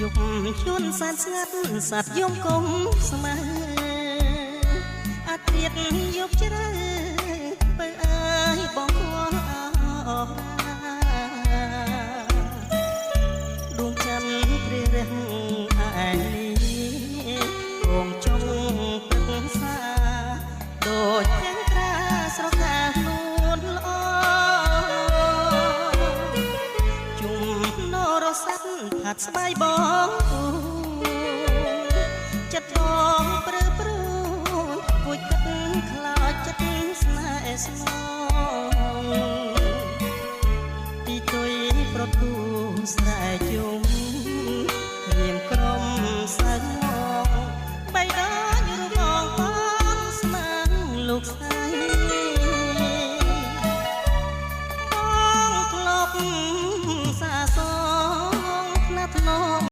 ยุបយន់សានស្ងាត់សัตว์យំគុំស្មើអាត្រៀតយប់ជ្រៅបើអើយបងគួរអរដួងច័ន្ទព្រះរះឯនេះគងចុងព្រឹកសាដូចទាំងត្រាស្រកានួនល្អជុំនរស័ក្តិហាត់ស្បែកបងចិត្តបងព្រឺព្រឺគួចគិតខ្លោចចិត្តស្នេហ៍ស្នងទីទុយប្រទូស្រែជុំ